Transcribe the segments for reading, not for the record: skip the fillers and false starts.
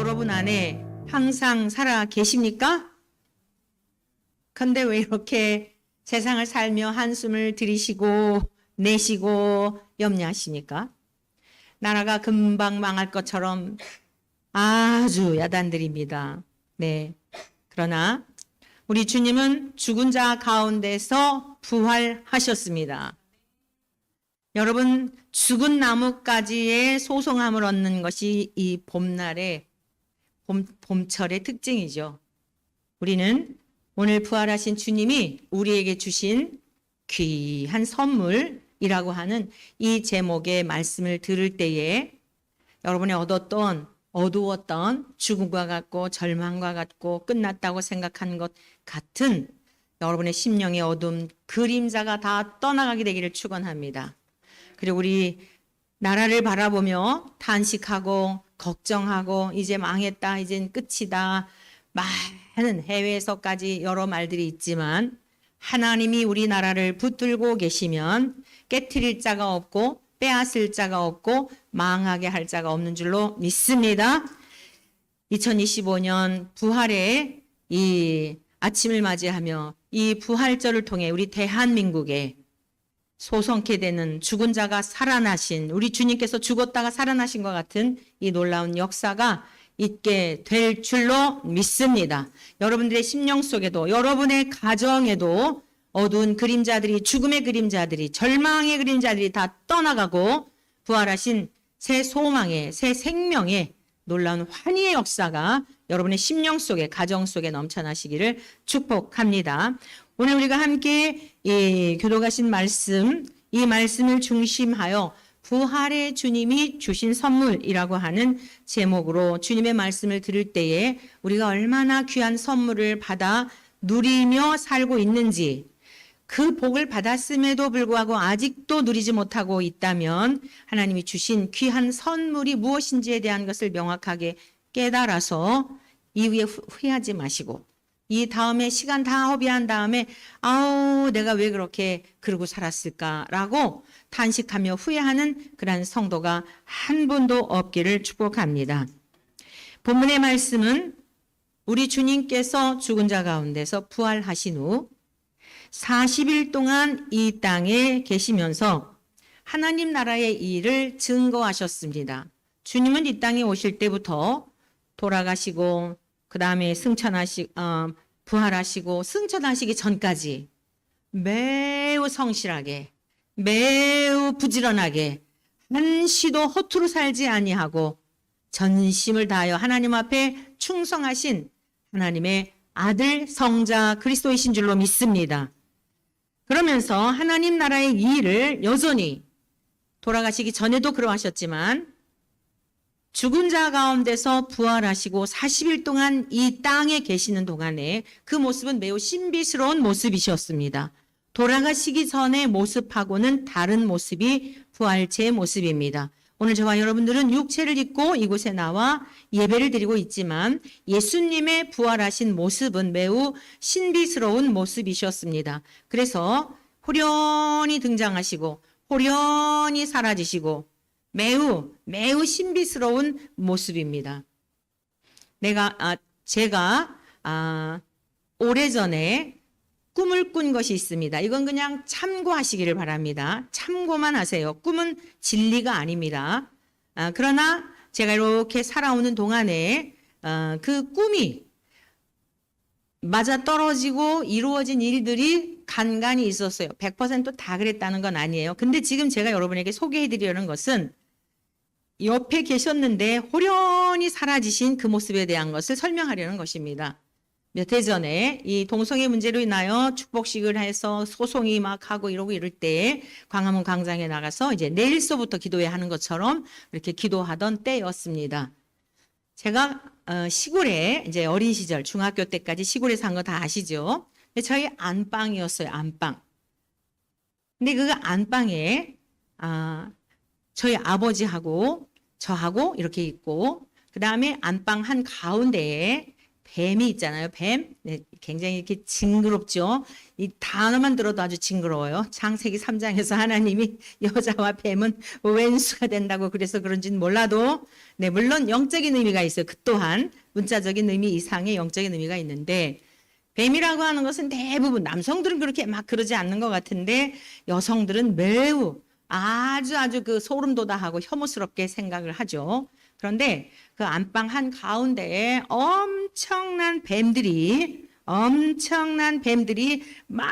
여러분 안에 항상 살아 계십니까? 근데 왜 이렇게 세상을 살며 한숨을 들이쉬고 내쉬고 염려하십니까? 나라가 금방 망할 것처럼 아주 야단들입니다. 네. 그러나 우리 주님은 죽은 자 가운데서 부활하셨습니다. 여러분, 죽은 나뭇가지에 소송함을 얻는 것이 이 봄날의 봄철의 특징이죠. 우리는 오늘 부활하신 주님이 우리에게 주신 귀한 선물이라고 하는 이 제목의 말씀을 들을 때에 여러분이 얻었던 어두웠던 죽음과 같고 절망과 같고 끝났다고 생각하는 것 같은 여러분의 심령의 어둠 그림자가 다 떠나가게 되기를 축원합니다. 그리고 우리 나라를 바라보며 탄식하고 걱정하고 이제 망했다, 이젠 끝이다, 많은 해외에서까지 여러 말들이 있지만 하나님이 우리나라를 붙들고 계시면 깨트릴 자가 없고 빼앗을 자가 없고 망하게 할 자가 없는 줄로 믿습니다. 2025년 부활의 이 아침을 맞이하며 이 부활절을 통해 우리 대한민국에 소성케 되는 죽은 자가 살아나신 우리 주님께서 죽었다가 살아나신 것 같은 이 놀라운 역사가 있게 될 줄로 믿습니다. 여러분들의 심령 속에도 여러분의 가정에도 어두운 그림자들이 죽음의 그림자들이 절망의 그림자들이 다 떠나가고 부활하신 새 소망의 새 생명의 놀라운 환희의 역사가 여러분의 심령 속에 가정 속에 넘쳐나시기를 축복합니다. 오늘 우리가 함께 이 교도가신 말씀, 이 말씀을 중심하여 부활의 주님이 주신 선물이라고 하는 제목으로 주님의 말씀을 들을 때에 우리가 얼마나 귀한 선물을 받아 누리며 살고 있는지, 그 복을 받았음에도 불구하고 아직도 누리지 못하고 있다면 하나님이 주신 귀한 선물이 무엇인지에 대한 것을 명확하게 깨달아서 이후에 후회하지 마시고 이 다음에 시간 다 허비한 다음에 아우 내가 왜 그렇게 그러고 살았을까라고 탄식하며 후회하는 그러한 성도가 한 분도 없기를 축복합니다. 본문의 말씀은 우리 주님께서 죽은 자 가운데서 부활하신 후 40일 동안 이 땅에 계시면서 하나님 나라의 일을 증거하셨습니다. 주님은 이 땅에 오실 때부터 돌아가시고 그 다음에 부활하시고 승천하시기 전까지 매우 성실하게 매우 부지런하게 한시도 허투루 살지 아니하고 전심을 다하여 하나님 앞에 충성하신 하나님의 아들 성자 그리스도이신 줄로 믿습니다. 그러면서 하나님 나라의 이 일을 여전히 돌아가시기 전에도 그러하셨지만 죽은 자 가운데서 부활하시고 40일 동안 이 땅에 계시는 동안에 그 모습은 매우 신비스러운 모습이셨습니다. 돌아가시기 전의 모습하고는 다른 모습이 부활체의 모습입니다. 오늘 저와 여러분들은 육체를 입고 이곳에 나와 예배를 드리고 있지만 예수님의 부활하신 모습은 매우 신비스러운 모습이셨습니다. 그래서 호련히 등장하시고 호련히 사라지시고 매우 신비스러운 모습입니다. 제가 오래전에 꿈을 꾼 것이 있습니다. 이건 그냥 참고하시기를 바랍니다. 참고만 하세요. 꿈은 진리가 아닙니다. 그러나 제가 이렇게 살아오는 동안에 그 꿈이 맞아떨어지고 이루어진 일들이 간간히 있었어요. 100%다 그랬다는 건 아니에요. 근데 지금 제가 여러분에게 소개해드리려는 것은 옆에 계셨는데 호련히 사라지신 그 모습에 대한 것을 설명하려는 것입니다. 몇 해 전에 이 동성애 문제로 인하여 축복식을 해서 소송이 막 하고 이러고 이럴 때 광화문 광장에 나가서 이제 내일서부터 기도해야 하는 것처럼 이렇게 기도하던 때였습니다. 제가 시골에 이제 어린 시절 중학교 때까지 시골에 산 거 다 아시죠? 저희 안방이었어요. 안방. 근데 그 안방에 저희 아버지하고 저하고 이렇게 있고 그 다음에 안방 한 가운데에 뱀이 있잖아요. 뱀. 네, 굉장히 이렇게 징그럽죠. 이 단어만 들어도 아주 징그러워요. 창세기 3장에서 하나님이 여자와 뱀은 왼수가 된다고 그래서 그런지는 몰라도 네, 물론 영적인 의미가 있어요. 그 또한 문자적인 의미 이상의 영적인 의미가 있는데 뱀이라고 하는 것은 대부분 남성들은 그렇게 막 그러지 않는 것 같은데 여성들은 매우 아주 그 소름 돋아하고 혐오스럽게 생각을 하죠. 그런데 그 안방 한 가운데에 엄청난 뱀들이 막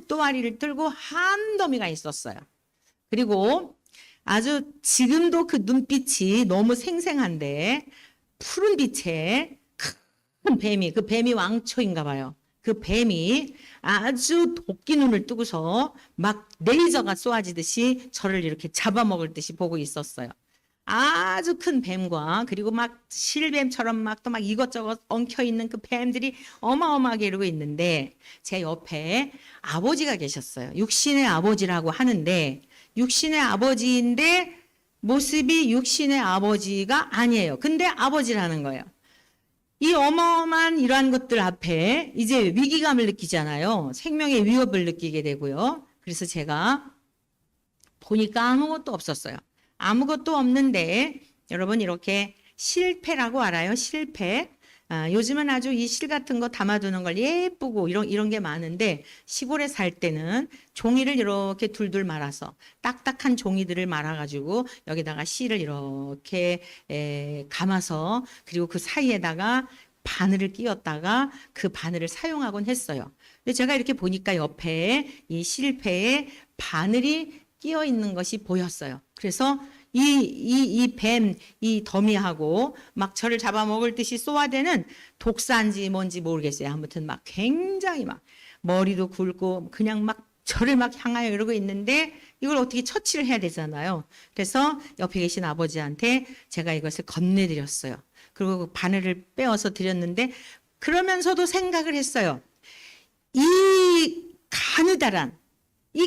또아리를 들고 한 더미가 있었어요. 그리고 아주 지금도 그 눈빛이 너무 생생한데 푸른 빛에 큰 뱀이, 그 뱀이 왕초인가 봐요. 그 뱀이 아주 도끼 눈을 뜨고서 막 레이저가 쏘아지듯이 저를 이렇게 잡아먹을 듯이 보고 있었어요. 아주 큰 뱀과 그리고 막 실뱀처럼 막 또 막 이것저것 엉켜 있는 그 뱀들이 어마어마하게 이러고 있는데 제 옆에 아버지가 계셨어요. 육신의 아버지라고 하는데 육신의 아버지인데 모습이 육신의 아버지가 아니에요. 근데 아버지라는 거예요. 이 어마어마한 이러한 것들 앞에 이제 위기감을 느끼잖아요. 생명의 위협을 느끼게 되고요. 그래서 제가 보니까 아무것도 없었어요. 아무것도 없는데 여러분 이렇게 실패라고 알아요? 실패. 요즘은 아주 이 실 같은 거 담아두는 걸 예쁘고 이런 게 많은데 시골에 살 때는 종이를 이렇게 둘둘 말아서 딱딱한 종이들을 말아가지고 여기다가 실을 이렇게 감아서 그리고 그 사이에다가 바늘을 끼웠다가 그 바늘을 사용하곤 했어요. 근데 제가 이렇게 보니까 옆에 이 실패에 바늘이 끼어 있는 것이 보였어요. 그래서 이 뱀, 이 더미하고 막 저를 잡아먹을 듯이 쏘아대는 독사인지 뭔지 모르겠어요. 아무튼 막 굉장히 막 머리도 굵고 그냥 막 저를 막 향하여 이러고 있는데 이걸 어떻게 처치를 해야 되잖아요. 그래서 옆에 계신 아버지한테 제가 이것을 건네드렸어요. 그리고 그 바늘을 빼어서 드렸는데 그러면서도 생각을 했어요. 이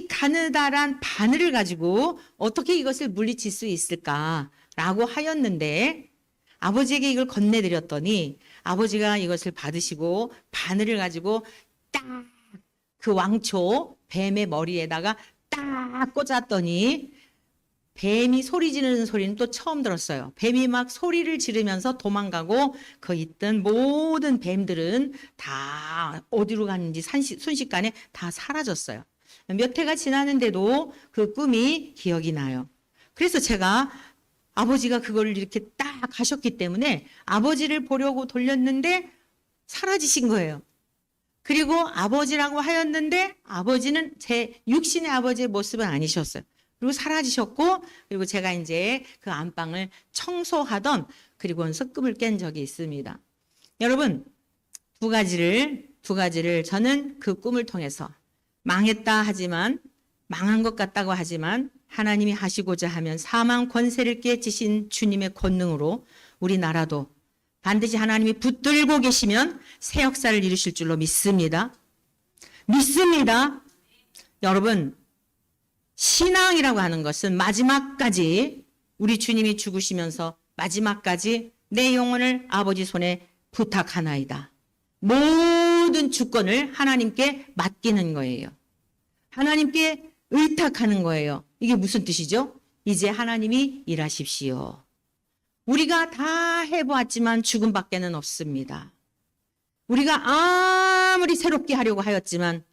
가느다란 바늘을 가지고 어떻게 이것을 물리칠 수 있을까라고 하였는데 아버지에게 이걸 건네드렸더니 아버지가 이것을 받으시고 바늘을 가지고 딱 그 왕초 뱀의 머리에다가 딱 꽂았더니 뱀이 소리 지르는 소리는 또 처음 들었어요. 뱀이 막 소리를 지르면서 도망가고 그 있던 모든 뱀들은 다 어디로 갔는지 순식간에 다 사라졌어요. 몇 해가 지나는데도 그 꿈이 기억이 나요. 그래서 제가 아버지가 그걸 이렇게 딱 가셨기 때문에 아버지를 보려고 돌렸는데 사라지신 거예요. 그리고 아버지라고 하였는데 아버지는 제 육신의 아버지의 모습은 아니셨어요. 그리고 사라지셨고 그리고 제가 이제 그 안방을 청소하던 그리고서 꿈을 깬 적이 있습니다. 여러분 두 가지를 저는 그 꿈을 통해서 망했다 하지만 망한 것 같다고 하지만 하나님이 하시고자 하면 사망 권세를 깨치신 주님의 권능으로 우리나라도 반드시 하나님이 붙들고 계시면 새 역사를 이루실 줄로 믿습니다. 여러분 신앙이라고 하는 것은 마지막까지 우리 주님이 죽으시면서 마지막까지 내 영혼을 아버지 손에 부탁하나이다. 모든 주권을 하나님께 맡기는 거예요. 하나님께 의탁하는 거예요. 이게 무슨 뜻이죠? 이제 하나님이 일하십시오. 우리가 다 해보았지만 죽음밖에는 없습니다. 우리가 아무리 새롭게 하려고 하였지만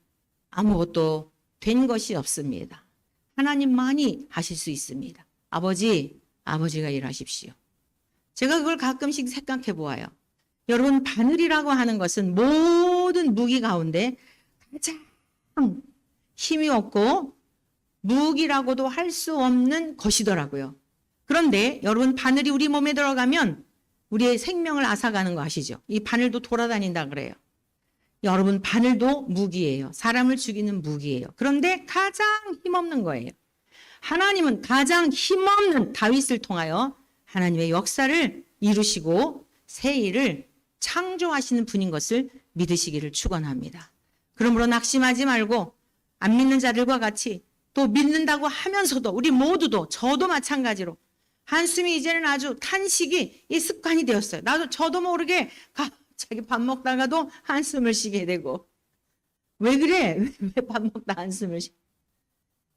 아무것도 된 것이 없습니다. 하나님만이 하실 수 있습니다. 아버지가 일하십시오. 제가 그걸 가끔씩 생각해 보아요. 여러분 바늘이라고 하는 것은 모든 무기 가운데 가장 힘이 없고 무기라고도 할 수 없는 것이더라고요. 그런데 여러분 바늘이 우리 몸에 들어가면 우리의 생명을 앗아가는 거 아시죠? 이 바늘도 돌아다닌다 그래요. 여러분 바늘도 무기예요. 사람을 죽이는 무기예요. 그런데 가장 힘없는 거예요. 하나님은 가장 힘없는 다윗을 통하여 하나님의 역사를 이루시고 새 일을 창조하시는 분인 것을 믿으시기를 축원합니다. 그러므로 낙심하지 말고 안 믿는 자들과 같이 또 믿는다고 하면서도 우리 모두도 저도 마찬가지로 한숨이 이제는 아주 탄식이 이 습관이 되었어요. 저도 모르게 자기 밥 먹다가도 한숨을 쉬게 되고. 왜 그래? 왜 밥 먹다 한숨을 쉬?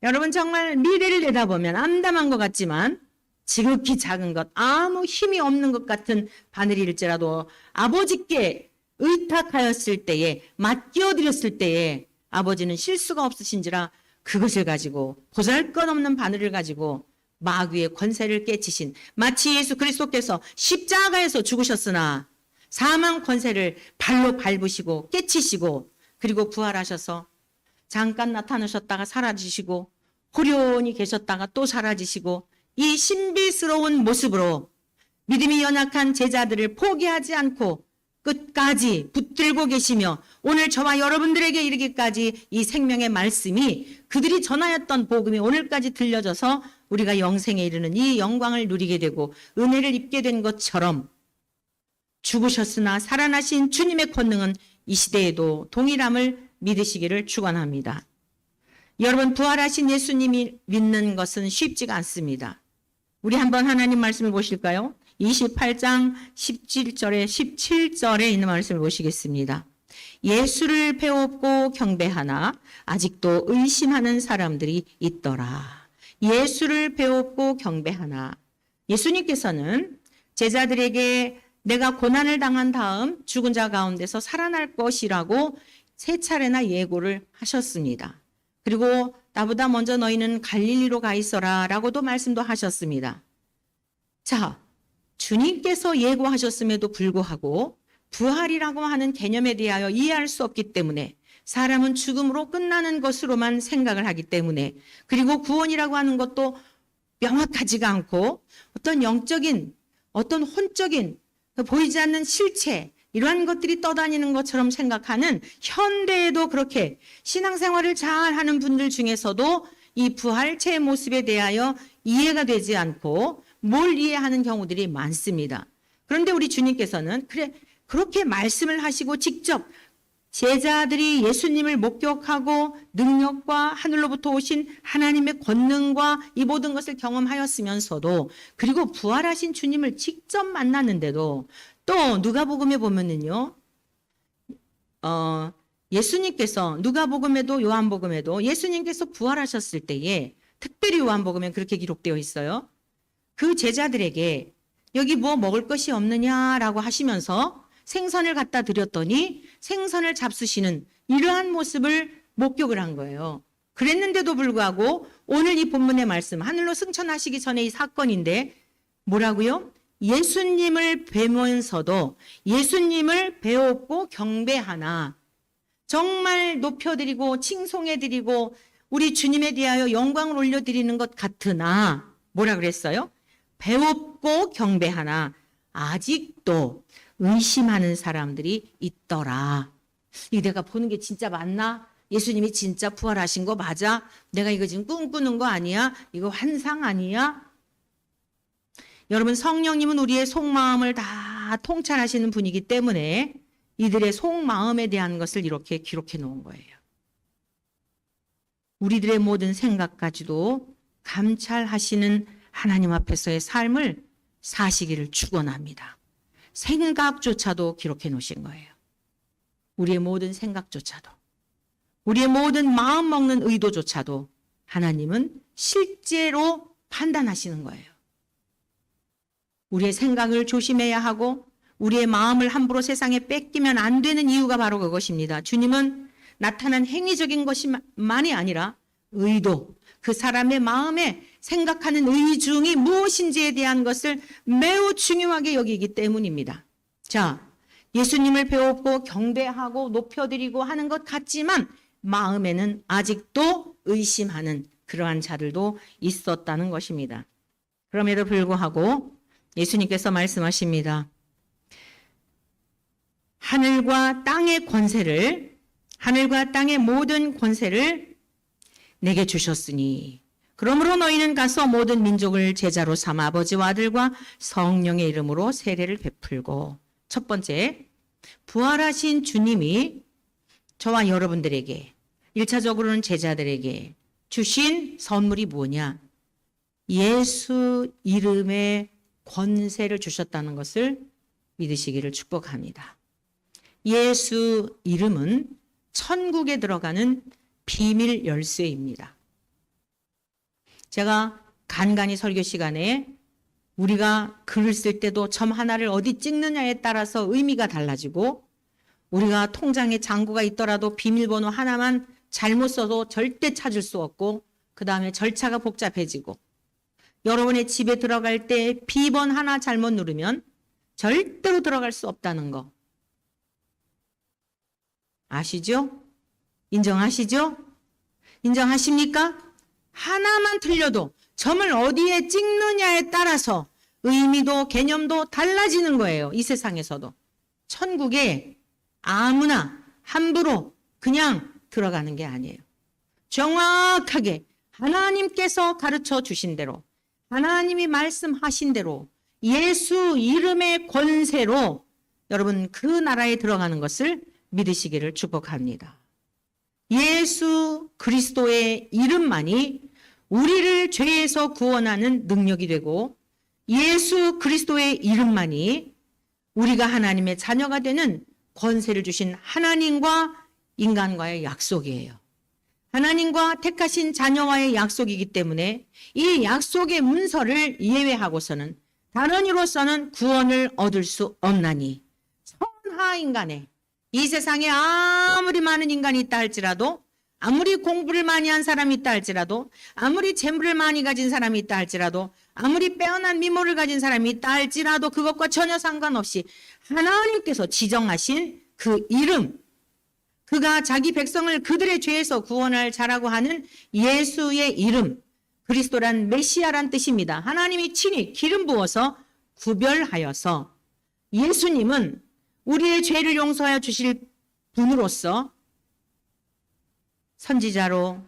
여러분 정말 미래를 내다보면 암담한 것 같지만 지극히 작은 것, 아무 힘이 없는 것 같은 바늘일지라도 아버지께 의탁하였을 때에, 맡겨드렸을 때에 아버지는 실수가 없으신지라 그것을 가지고, 보잘것없는 바늘을 가지고 마귀의 권세를 깨치신, 마치 예수 그리스도께서 십자가에서 죽으셨으나 사망 권세를 발로 밟으시고 깨치시고, 그리고 부활하셔서 잠깐 나타나셨다가 사라지시고, 호련히 계셨다가 또 사라지시고, 이 신비스러운 모습으로 믿음이 연약한 제자들을 포기하지 않고 끝까지 붙들고 계시며, 오늘 저와 여러분들에게 이르기까지 이 생명의 말씀이, 그들이 전하였던 복음이 오늘까지 들려져서 우리가 영생에 이르는 이 영광을 누리게 되고 은혜를 입게 된 것처럼, 죽으셨으나 살아나신 주님의 권능은 이 시대에도 동일함을 믿으시기를 축원합니다. 여러분, 부활하신 예수님이 믿는 것은 쉽지가 않습니다. 우리 한번 하나님 말씀을 보실까요? 28장 17절에 있는 말씀을 보시겠습니다. 예수를 배웠고 경배하나 아직도 의심하는 사람들이 있더라. 예수를 배웠고 경배하나. 예수님께서는 제자들에게 내가 고난을 당한 다음 죽은 자 가운데서 살아날 것이라고 세 차례나 예고를 하셨습니다. 그리고 나보다 먼저 너희는 갈릴리로 가 있어라 라고도 말씀도 하셨습니다. 자, 주님께서 예고하셨음에도 불구하고 부활이라고 하는 개념에 대하여 이해할 수 없기 때문에, 사람은 죽음으로 끝나는 것으로만 생각을 하기 때문에, 그리고 구원이라고 하는 것도 명확하지가 않고 어떤 영적인, 어떤 혼적인, 보이지 않는 실체, 이러한 것들이 떠다니는 것처럼 생각하는, 현대에도 그렇게 신앙생활을 잘 하는 분들 중에서도 이 부활체의 모습에 대하여 이해가 되지 않고 뭘 이해하는 경우들이 많습니다. 그런데 우리 주님께서는 그렇게 말씀을 하시고 직접 제자들이 예수님을 목격하고 능력과 하늘로부터 오신 하나님의 권능과 이 모든 것을 경험하였으면서도, 그리고 부활하신 주님을 직접 만났는데도, 또 누가복음에 보면은요, 예수님께서 누가복음에도 요한복음에도 예수님께서 부활하셨을 때에, 특별히 요한복음에 그렇게 기록되어 있어요. 그 제자들에게 여기 뭐 먹을 것이 없느냐라고 하시면서 생선을 갖다 드렸더니 생선을 잡수시는 이러한 모습을 목격을 한 거예요. 그랬는데도 불구하고 오늘 이 본문의 말씀, 하늘로 승천하시기 전에 이 사건인데 뭐라고요? 예수님을 뵈면서도 예수님을 배웠고 경배하나, 정말 높여드리고 칭송해드리고 우리 주님에 대하여 영광을 올려드리는 것 같으나, 뭐라 그랬어요? 배웠고 경배하나 아직도 의심하는 사람들이 있더라. 이 내가 보는 게 진짜 맞나? 예수님이 진짜 부활하신 거 맞아? 내가 이거 지금 꿈꾸는 거 아니야? 이거 환상 아니야? 여러분, 성령님은 우리의 속마음을 다 통찰하시는 분이기 때문에 이들의 속마음에 대한 것을 이렇게 기록해 놓은 거예요. 우리들의 모든 생각까지도 감찰하시는 하나님 앞에서의 삶을 사시기를 축원합니다. 생각조차도 기록해 놓으신 거예요. 우리의 모든 생각조차도, 우리의 모든 마음 먹는 의도조차도 하나님은 실제로 판단하시는 거예요. 우리의 생각을 조심해야 하고 우리의 마음을 함부로 세상에 뺏기면 안 되는 이유가 바로 그것입니다. 주님은 나타난 행위적인 것만이 아니라 의도, 그 사람의 마음에 생각하는 의중이 무엇인지에 대한 것을 매우 중요하게 여기기 때문입니다. 자, 예수님을 배웠고 경배하고 높여드리고 하는 것 같지만 마음에는 아직도 의심하는 그러한 자들도 있었다는 것입니다. 그럼에도 불구하고 예수님께서 말씀하십니다. 하늘과 땅의 권세를, 하늘과 땅의 모든 권세를 내게 주셨으니 그러므로 너희는 가서 모든 민족을 제자로 삼아 아버지와 아들과 성령의 이름으로 세례를 베풀고. 첫 번째, 부활하신 주님이 저와 여러분들에게, 1차적으로는 제자들에게 주신 선물이 뭐냐? 예수 이름의 권세를 주셨다는 것을 믿으시기를 축복합니다. 예수 이름은 천국에 들어가는 비밀 열쇠입니다. 제가 간간히 설교 시간에 우리가 글을 쓸 때도 점 하나를 어디 찍느냐에 따라서 의미가 달라지고, 우리가 통장에 잔고가 있더라도 비밀번호 하나만 잘못 써도 절대 찾을 수 없고, 그 다음에 절차가 복잡해지고, 여러분의 집에 들어갈 때 비번 하나 잘못 누르면 절대로 들어갈 수 없다는 거 아시죠? 인정하시죠? 인정하십니까? 하나만 틀려도 점을 어디에 찍느냐에 따라서 의미도 개념도 달라지는 거예요. 이 세상에서도. 천국에 아무나 함부로 그냥 들어가는 게 아니에요. 정확하게 하나님께서 가르쳐 주신 대로, 하나님이 말씀하신 대로 예수 이름의 권세로 여러분 그 나라에 들어가는 것을 믿으시기를 축복합니다. 예수 그리스도의 이름만이 우리를 죄에서 구원하는 능력이 되고, 예수 그리스도의 이름만이 우리가 하나님의 자녀가 되는 권세를 주신 하나님과 인간과의 약속이에요. 하나님과 택하신 자녀와의 약속이기 때문에 이 약속의 문서를 예외하고서는 다른 이로서는 구원을 얻을 수 없나니, 선하 인간의 이 세상에 아무리 많은 인간이 있다 할지라도, 아무리 공부를 많이 한 사람이 있다 할지라도, 아무리 재물을 많이 가진 사람이 있다 할지라도, 아무리 빼어난 미모를 가진 사람이 있다 할지라도 그것과 전혀 상관없이 하나님께서 지정하신 그 이름, 그가 자기 백성을 그들의 죄에서 구원할 자라고 하는 예수의 이름, 그리스도란 메시아란 뜻입니다. 하나님이 친히 기름 부어서 구별하여서 예수님은 우리의 죄를 용서하여 주실 분으로서 선지자로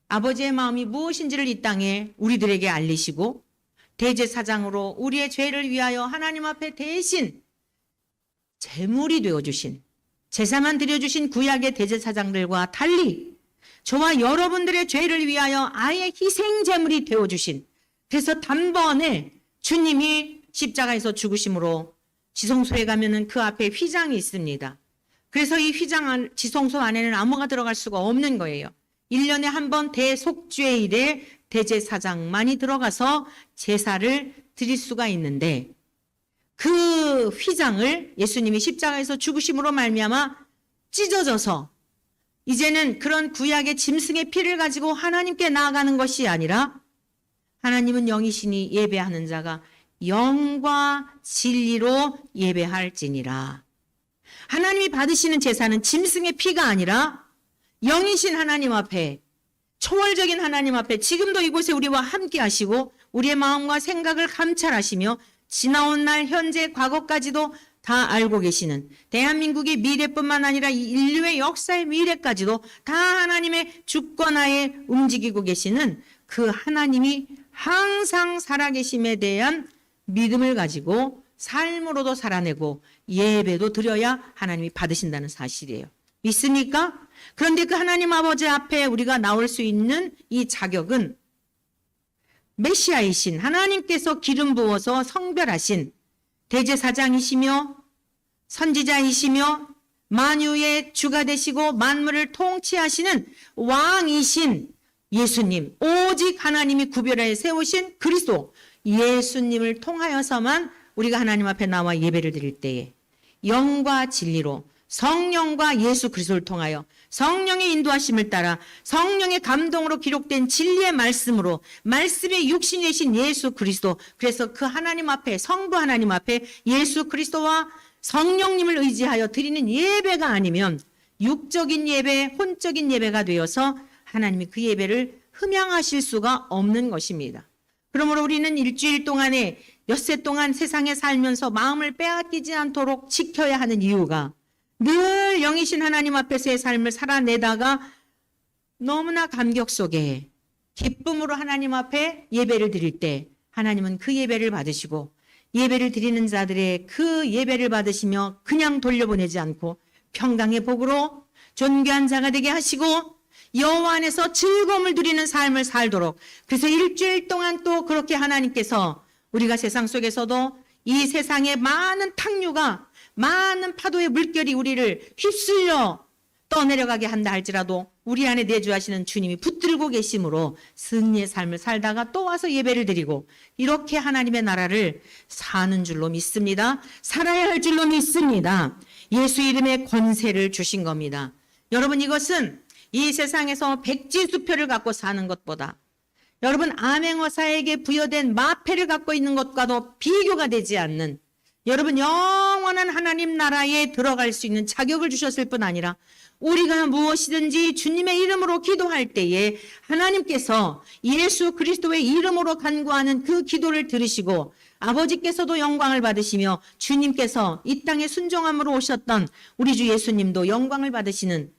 아버지의 마음이 무엇인지를 이 땅에 우리들에게 알리시고, 대제사장으로 우리의 죄를 위하여 하나님 앞에 대신 제물이 되어주신, 제사만 드려주신 구약의 대제사장들과 달리 저와 여러분들의 죄를 위하여 아예 희생 제물이 되어주신, 그래서 단번에 주님이 십자가에서 죽으심으로 지성소에 가면은 그 앞에 휘장이 있습니다. 그래서 이 휘장 지성소 안에는 아무가 들어갈 수가 없는 거예요. 1년에 한 번 대속죄일에 대제사장만이 들어가서 제사를 드릴 수가 있는데, 그 휘장을 예수님이 십자가에서 죽으심으로 말미암아 찢어져서 이제는 그런 구약의 짐승의 피를 가지고 하나님께 나아가는 것이 아니라, 하나님은 영이시니 예배하는 자가 영과 진리로 예배할지니라. 하나님이 받으시는 제사는 짐승의 피가 아니라 영이신 하나님 앞에, 초월적인 하나님 앞에 지금도 이곳에 우리와 함께 하시고 우리의 마음과 생각을 감찰하시며 지나온 날 현재 과거까지도 다 알고 계시는, 대한민국의 미래뿐만 아니라 인류의 역사의 미래까지도 다 하나님의 주권하에 움직이고 계시는 그 하나님이 항상 살아계심에 대한 믿음을 가지고 삶으로도 살아내고 예배도 드려야 하나님이 받으신다는 사실이에요. 믿습니까? 그런데 그 하나님 아버지 앞에 우리가 나올 수 있는 이 자격은 메시아이신 하나님께서 기름 부어서 성별하신 대제사장이시며 선지자이시며 만유의 주가 되시고 만물을 통치하시는 왕이신 예수님, 오직 하나님이 구별하여 세우신 그리스도 예수님을 통하여서만 우리가 하나님 앞에 나와 예배를 드릴 때에 영과 진리로 성령과 예수 그리스도를 통하여 성령의 인도하심을 따라 성령의 감동으로 기록된 진리의 말씀으로, 말씀의 육신이 되신 예수 그리스도, 그래서 그 하나님 앞에, 성부 하나님 앞에 예수 그리스도와 성령님을 의지하여 드리는 예배가 아니면 육적인 예배, 혼적인 예배가 되어서 하나님이 그 예배를 흠양하실 수가 없는 것입니다. 그러므로 우리는 일주일 동안에 엿새 동안 세상에 살면서 마음을 빼앗기지 않도록 지켜야 하는 이유가, 늘 영이신 하나님 앞에서의 삶을 살아내다가 너무나 감격 속에 기쁨으로 하나님 앞에 예배를 드릴 때 하나님은 그 예배를 받으시고, 예배를 드리는 자들의 그 예배를 받으시며 그냥 돌려보내지 않고 평강의 복으로 존귀한 자가 되게 하시고 여호와 안에서 즐거움을 누리는 삶을 살도록, 그래서 일주일 동안 또 그렇게 하나님께서 우리가 세상 속에서도 이 세상의 많은 탕류가, 많은 파도의 물결이 우리를 휩쓸려 떠내려가게 한다 할지라도 우리 안에 내주하시는 주님이 붙들고 계심으로 승리의 삶을 살다가 또 와서 예배를 드리고 이렇게 하나님의 나라를 사는 줄로 믿습니다. 살아야 할 줄로 믿습니다. 예수 이름의 권세를 주신 겁니다. 여러분, 이것은 이 세상에서 백지수표를 갖고 사는 것보다 여러분 암행어사에게 부여된 마패를 갖고 있는 것과도 비교가 되지 않는, 여러분 영원한 하나님 나라에 들어갈 수 있는 자격을 주셨을 뿐 아니라 우리가 무엇이든지 주님의 이름으로 기도할 때에 하나님께서 예수 그리스도의 이름으로 간구하는 그 기도를 들으시고 아버지께서도 영광을 받으시며 주님께서 이 땅에 순종함으로 오셨던 우리 주 예수님도 영광을 받으시는,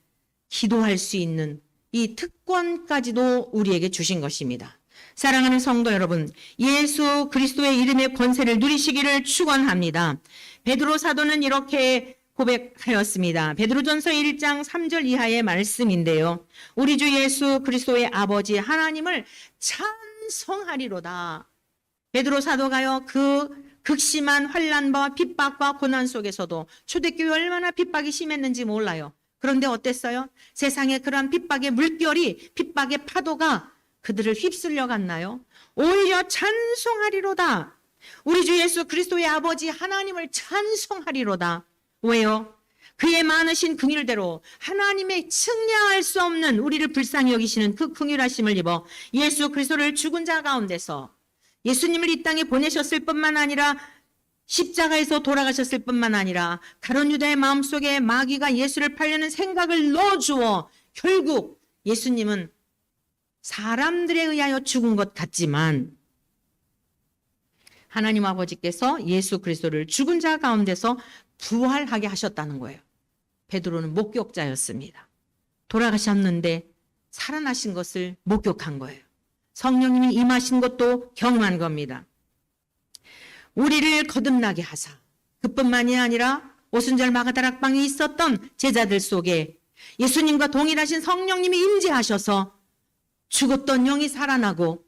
기도할 수 있는 이 특권까지도 우리에게 주신 것입니다. 사랑하는 성도 여러분, 예수 그리스도의 이름의 권세를 누리시기를 축원합니다. 베드로 사도는 이렇게 고백하였습니다. 베드로전서 1장 3절 이하의 말씀인데요. 우리 주 예수 그리스도의 아버지 하나님을 찬송하리로다. 베드로 사도가요, 그 극심한 환난과 핍박과 고난 속에서도 초대교회 얼마나 핍박이 심했는지 몰라요. 그런데 어땠어요? 세상에 그러한 핍박의 물결이, 핍박의 파도가 그들을 휩쓸려 갔나요? 오히려 찬송하리로다. 우리 주 예수 그리스도의 아버지 하나님을 찬송하리로다. 왜요? 그의 많으신 긍휼대로 하나님의 측량할 수 없는 우리를 불쌍히 여기시는 그 긍휼하심을 입어 예수 그리스도를 죽은 자 가운데서 예수님을 이 땅에 보내셨을 뿐만 아니라 십자가에서 돌아가셨을 뿐만 아니라 가룟 유다의 마음속에 마귀가 예수를 팔려는 생각을 넣어주어 결국 예수님은 사람들에 의하여 죽은 것 같지만 하나님 아버지께서 예수 그리스도를 죽은 자 가운데서 부활하게 하셨다는 거예요. 베드로는 목격자였습니다. 돌아가셨는데 살아나신 것을 목격한 거예요. 성령님이 임하신 것도 경험한 겁니다. 우리를 거듭나게 하사 그뿐만이 아니라 오순절 마가다락방에 있었던 제자들 속에 예수님과 동일하신 성령님이 임재하셔서 죽었던 영이 살아나고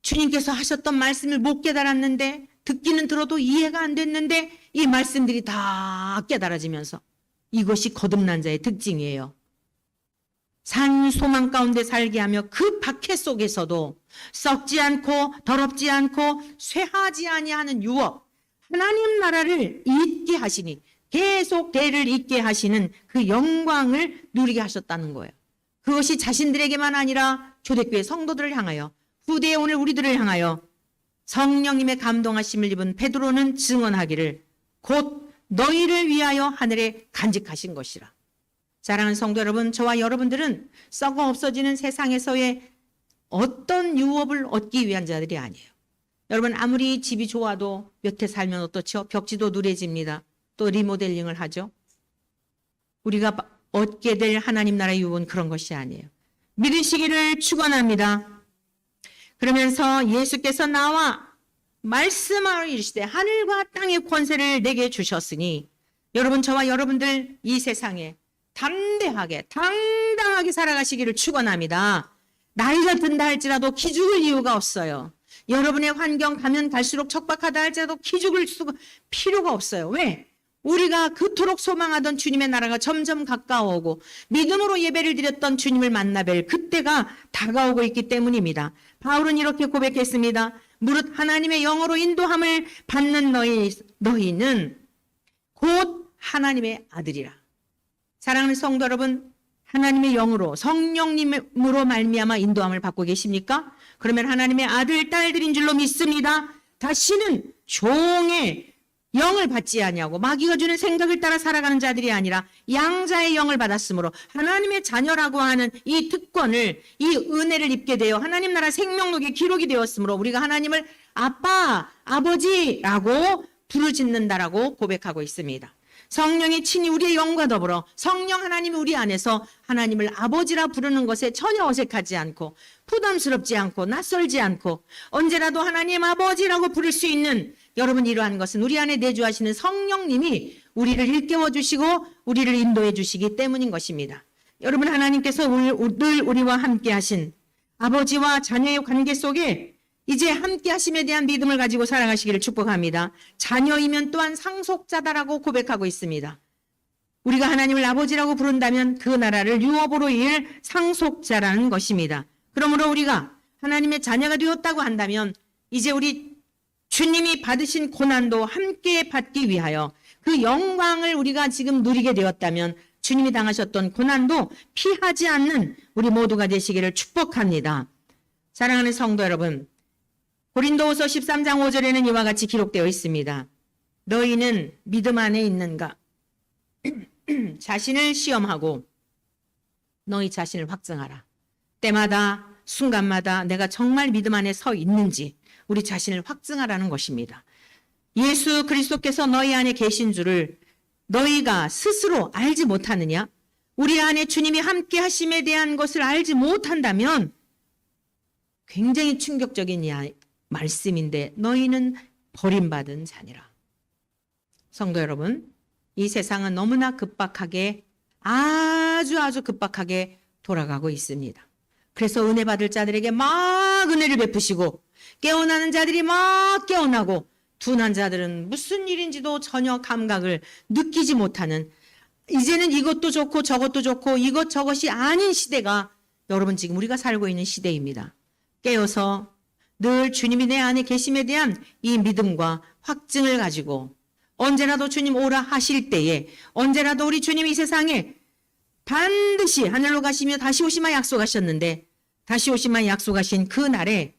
주님께서 하셨던 말씀을 못 깨달았는데, 듣기는 들어도 이해가 안 됐는데 이 말씀들이 다 깨달아지면서, 이것이 거듭난 자의 특징이에요. 산 소망 가운데 살게 하며 그 박해 속에서도 썩지 않고 더럽지 않고 쇠하지 아니하는 유업, 하나님 나라를 잇게 하시니 계속 대를 잇게 하시는 그 영광을 누리게 하셨다는 거예요. 그것이 자신들에게만 아니라 초대교회 성도들을 향하여, 후대에 오늘 우리들을 향하여 성령님의 감동하심을 입은 베드로는 증언하기를 곧 너희를 위하여 하늘에 간직하신 것이라. 사랑하는 성도 여러분, 저와 여러분들은 썩어 없어지는 세상에서의 어떤 유업을 얻기 위한 자들이 아니에요. 여러분, 아무리 집이 좋아도 몇 해 살면 어떻죠? 벽지도 누래집니다. 또 리모델링을 하죠. 우리가 얻게 될 하나님 나라의 유업은 그런 것이 아니에요. 믿으시기를 축원합니다. 그러면서 예수께서 나와 말씀하여 이르시되 하늘과 땅의 권세를 내게 주셨으니, 여러분, 저와 여러분들 이 세상에 담대하게 당당하게 살아가시기를 축원합니다. 나이가 든다 할지라도 기죽을 이유가 없어요. 여러분의 환경 가면 갈수록 척박하다 할지라도 기죽을 필요가 없어요. 왜? 우리가 그토록 소망하던 주님의 나라가 점점 가까워오고 믿음으로 예배를 드렸던 주님을 만나뵐 그때가 다가오고 있기 때문입니다. 바울은 이렇게 고백했습니다. 무릇 하나님의 영으로 인도함을 받는 너희는 곧 하나님의 아들이라. 사랑하는 성도 여러분, 하나님의 영으로 성령님으로 말미암아 인도함을 받고 계십니까? 그러면 하나님의 아들, 딸들인 줄로 믿습니다. 다시는 종의 영을 받지 아니하고 마귀가 주는 생각을 따라 살아가는 자들이 아니라 양자의 영을 받았으므로 하나님의 자녀라고 하는 이 특권을, 이 은혜를 입게 되어 하나님 나라 생명록에 기록이 되었으므로 우리가 하나님을 아빠, 아버지라고 부르짖는다라고 고백하고 있습니다. 성령이 친히 우리의 영과 더불어 성령 하나님이 우리 안에서 하나님을 아버지라 부르는 것에 전혀 어색하지 않고 부담스럽지 않고 낯설지 않고 언제라도 하나님 아버지라고 부를 수 있는, 여러분, 이러한 것은 우리 안에 내주하시는 성령님이 우리를 일깨워 주시고 우리를 인도해 주시기 때문인 것입니다. 여러분, 하나님께서 늘 우리와 함께 하신 아버지와 자녀의 관계 속에 이제 함께 하심에 대한 믿음을 가지고 살아가시기를 축복합니다. 자녀이면 또한 상속자다라고 고백하고 있습니다. 우리가 하나님을 아버지라고 부른다면 그 나라를 유업으로 이을 상속자라는 것입니다. 그러므로 우리가 하나님의 자녀가 되었다고 한다면 이제 우리 주님이 받으신 고난도 함께 받기 위하여 그 영광을 우리가 지금 누리게 되었다면 주님이 당하셨던 고난도 피하지 않는 우리 모두가 되시기를 축복합니다. 사랑하는 성도 여러분, 고린도후서 13장 5절에는 이와 같이 기록되어 있습니다. 너희는 믿음 안에 있는가? 자신을 시험하고 너희 자신을 확증하라. 때마다 순간마다 내가 정말 믿음 안에 서 있는지 우리 자신을 확증하라는 것입니다. 예수 그리스도께서 너희 안에 계신 줄을 너희가 스스로 알지 못하느냐? 우리 안에 주님이 함께 하심에 대한 것을 알지 못한다면 굉장히 충격적인 말씀인데 너희는 버림받은 자니라. 성도 여러분, 이 세상은 너무나 급박하게 아주 급박하게 돌아가고 있습니다. 그래서 은혜 받을 자들에게 막 은혜를 베푸시고 깨어나는 자들이 막 깨어나고 둔한 자들은 무슨 일인지도 전혀 감각을 느끼지 못하는, 이제는 이것도 좋고 저것도 좋고 이것저것이 아닌 시대가 여러분 지금 우리가 살고 있는 시대입니다. 깨어서 늘 주님이 내 안에 계심에 대한 이 믿음과 확증을 가지고 언제라도 주님 오라 하실 때에 언제라도 우리 주님이 이 세상에 반드시 하늘로 가시며 다시 오시마 약속하셨는데 다시 오시마 약속하신 그 날에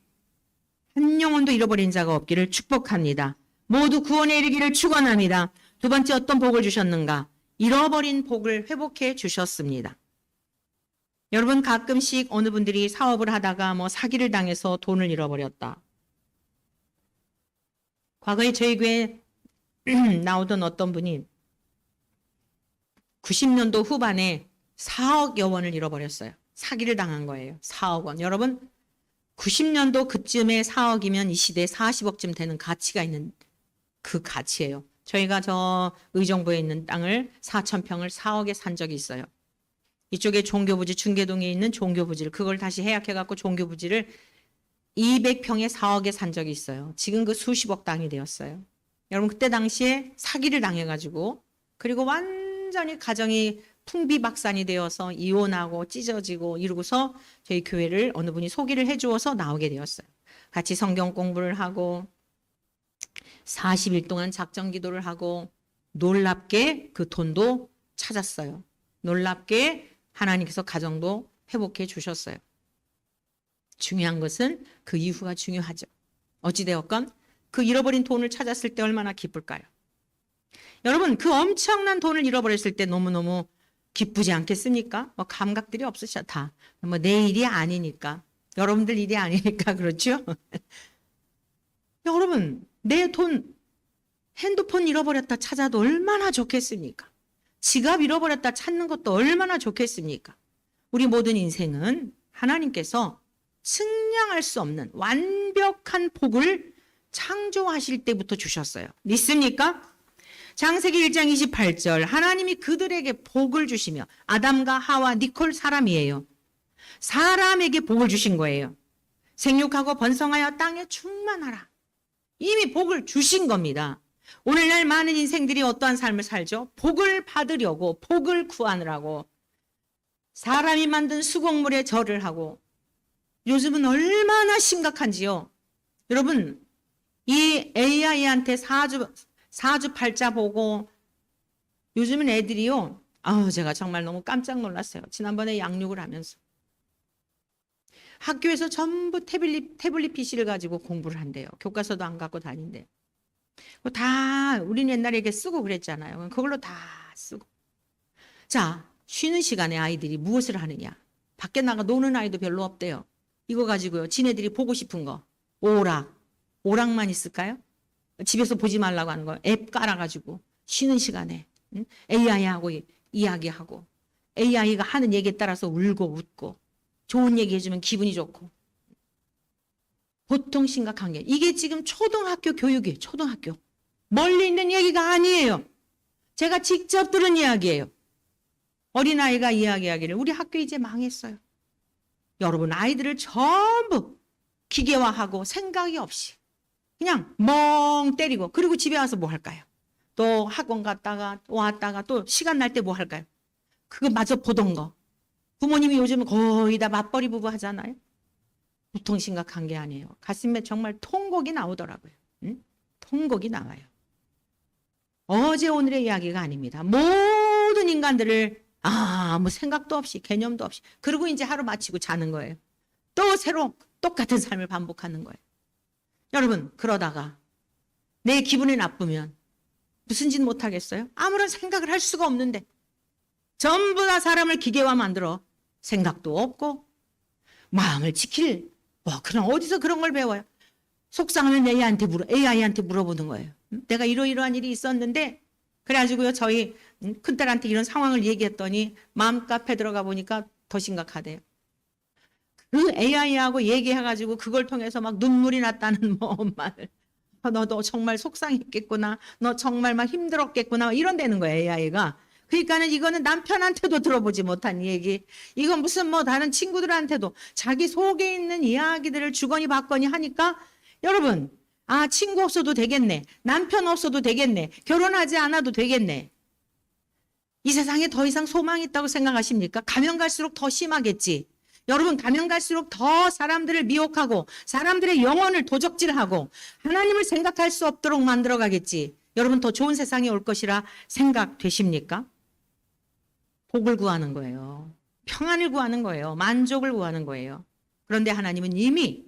한 영혼도 잃어버린 자가 없기를 축복합니다. 모두 구원에 이르기를 축원합니다. 두 번째 어떤 복을 주셨는가? 잃어버린 복을 회복해 주셨습니다. 여러분 가끔씩 어느 분들이 사업을 하다가 사기를 당해서 돈을 잃어버렸다. 과거에 저희 교회에 나오던 어떤 분이 90년도 후반에 4억여 원을 잃어버렸어요. 사기를 당한 거예요. 4억 원. 여러분 90년도 그쯤에 4억이면 이 시대에 40억쯤 되는 가치가 있는 그 가치예요. 저희가 저 의정부에 있는 땅을 4,000평을 4억에 산 적이 있어요. 이쪽에 종교부지 중계동에 있는 종교부지를 그걸 다시 해약해갖고 종교부지를 200평에 4억에 산 적이 있어요. 지금 그 수십억 땅이 되었어요. 여러분 그때 당시에 사기를 당해가지고 그리고 완전히 가정이 풍비박산이 되어서 이혼하고 찢어지고 이러고서 저희 교회를 어느 분이 소개를 해주어서 나오게 되었어요. 같이 성경 공부를 하고 40일 동안 작정 기도를 하고 놀랍게 그 돈도 찾았어요. 놀랍게 하나님께서 가정도 회복해 주셨어요. 중요한 것은 그 이후가 중요하죠. 어찌되었건 그 잃어버린 돈을 찾았을 때 얼마나 기쁠까요? 여러분 그 엄청난 돈을 잃어버렸을 때 너무너무 기쁘지 않겠습니까? 감각들이 없으셔 다. 내 일이 아니니까. 여러분들 일이 아니니까 그렇죠? 여러분 내 돈 핸드폰 잃어버렸다 찾아도 얼마나 좋겠습니까? 지갑 잃어버렸다 찾는 것도 얼마나 좋겠습니까? 우리 모든 인생은 하나님께서 측량할 수 없는 완벽한 복을 창조하실 때부터 주셨어요. 믿습니까? 창세기 1장 28절 하나님이 그들에게 복을 주시며 아담과 하와 니콜 사람이에요. 사람에게 복을 주신 거예요. 생육하고 번성하여 땅에 충만하라. 이미 복을 주신 겁니다. 오늘날 많은 인생들이 어떠한 삶을 살죠? 복을 받으려고 복을 구하느라고 사람이 만든 수곡물에 절을 하고 요즘은 얼마나 심각한지요. 여러분 이 AI한테 사주팔자 보고 요즘은 애들이요. 제가 정말 너무 깜짝 놀랐어요. 지난번에 양육을 하면서 학교에서 전부 태블릿 PC를 가지고 공부를 한대요. 교과서도 안 갖고 다닌대요. 다 우리는 옛날에 이렇게 쓰고 그랬잖아요. 그걸로 다 쓰고. 자, 쉬는 시간에 아이들이 무엇을 하느냐? 밖에 나가 노는 아이도 별로 없대요. 이거 가지고요. 지네들이 보고 싶은 거. 오락만 있을까요? 집에서 보지 말라고 하는 거. 앱 깔아가지고 쉬는 시간에 AI하고 이야기하고 AI가 하는 얘기에 따라서 울고 웃고 좋은 얘기 해주면 기분이 좋고. 보통 심각한 게 이게 지금 초등학교 교육이에요. 초등학교. 멀리 있는 얘기가 아니에요. 제가 직접 들은 이야기예요. 어린아이가 이야기하기를 우리 학교 이제 망했어요. 여러분 아이들을 전부 기계화하고 생각이 없이 그냥 멍 때리고 그리고 집에 와서 뭐 할까요? 또 학원 갔다가 왔다가 또 시간 날 때 뭐 할까요? 그거 마저 보던 거. 부모님이 요즘은 거의 다 맞벌이 부부 하잖아요. 보통 심각한 게 아니에요. 가슴에 정말 통곡이 나오더라고요. 응? 통곡이 나와요. 어제 오늘의 이야기가 아닙니다. 모든 인간들을 아무 생각도 없이 개념도 없이 그리고 이제 하루 마치고 자는 거예요. 또 새로 똑같은 삶을 반복하는 거예요. 여러분 그러다가 내 기분이 나쁘면 무슨 짓 못하겠어요? 아무런 생각을 할 수가 없는데 전부 다 사람을 기계화 만들어 생각도 없고 마음을 지킬 그럼 어디서 그런 걸 배워요? 속상하면 AI한테 물어보는 거예요. 내가 이러이러한 일이 있었는데 그래가지고요 저희 큰딸한테 이런 상황을 얘기했더니 마음 카페 들어가 보니까 더 심각하대요. 그 AI하고 얘기해가지고 그걸 통해서 막 눈물이 났다는 뭐 엄마를 너 정말 속상했겠구나. 너 정말 막 힘들었겠구나. 이런다는 거예요 AI가. 그러니까는 이거는 남편한테도 들어보지 못한 얘기. 이건 무슨 뭐 다른 친구들한테도 자기 속에 있는 이야기들을 주거니 받거니 하니까 여러분 친구 없어도 되겠네. 남편 없어도 되겠네. 결혼하지 않아도 되겠네. 이 세상에 더 이상 소망이 있다고 생각하십니까? 가면 갈수록 더 심하겠지. 여러분 가면 갈수록 더 사람들을 미혹하고 사람들의 영혼을 도적질하고 하나님을 생각할 수 없도록 만들어가겠지. 여러분 더 좋은 세상이 올 것이라 생각되십니까? 복을 구하는 거예요. 평안을 구하는 거예요. 만족을 구하는 거예요. 그런데 하나님은 이미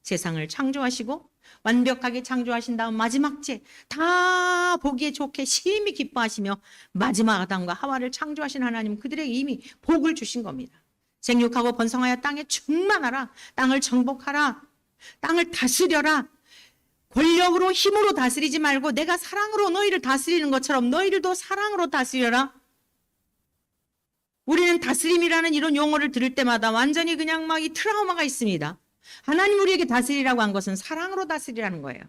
세상을 창조하시고 완벽하게 창조하신 다음 마지막 다 보기에 좋게 심히 기뻐하시며 마지막 아담과 하와를 창조하신 하나님 그들에게 이미 복을 주신 겁니다. 생육하고 번성하여 땅에 충만하라. 땅을 정복하라. 땅을 다스려라. 권력으로 힘으로 다스리지 말고 내가 사랑으로 너희를 다스리는 것처럼 너희들도 사랑으로 다스려라. 우리는 다스림이라는 이런 용어를 들을 때마다 완전히 그냥 막 이 트라우마가 있습니다. 하나님 우리에게 다스리라고 한 것은 사랑으로 다스리라는 거예요.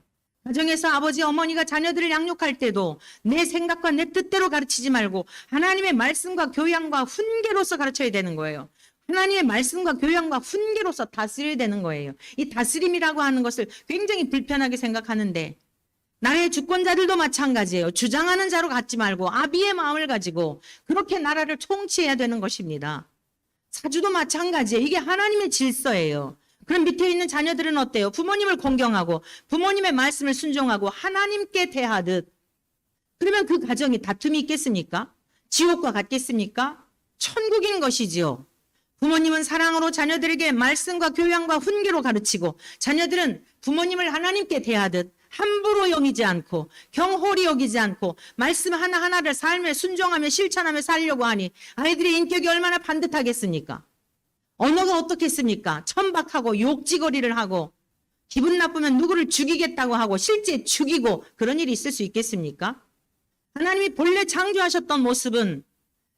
가정에서 아버지 어머니가 자녀들을 양육할 때도 내 생각과 내 뜻대로 가르치지 말고 하나님의 말씀과 교양과 훈계로서 가르쳐야 되는 거예요. 하나님의 말씀과 교양과 훈계로서 다스려야 되는 거예요. 이 다스림이라고 하는 것을 굉장히 불편하게 생각하는데 나라의 주권자들도 마찬가지예요. 주장하는 자로 갖지 말고 아비의 마음을 가지고 그렇게 나라를 통치해야 되는 것입니다. 사주도 마찬가지예요. 이게 하나님의 질서예요. 그럼 밑에 있는 자녀들은 어때요? 부모님을 공경하고 부모님의 말씀을 순종하고 하나님께 대하듯. 그러면 그 가정이 다툼이 있겠습니까? 지옥과 같겠습니까? 천국인 것이지요. 부모님은 사랑으로 자녀들에게 말씀과 교양과 훈계로 가르치고 자녀들은 부모님을 하나님께 대하듯 함부로 여기지 않고 경홀히 여기지 않고 말씀 하나하나를 삶에 순종하며 실천하며 살려고 하니 아이들의 인격이 얼마나 반듯하겠습니까? 언어가 어떻겠습니까? 천박하고 욕지거리를 하고 기분 나쁘면 누구를 죽이겠다고 하고 실제 죽이고 그런 일이 있을 수 있겠습니까? 하나님이 본래 창조하셨던 모습은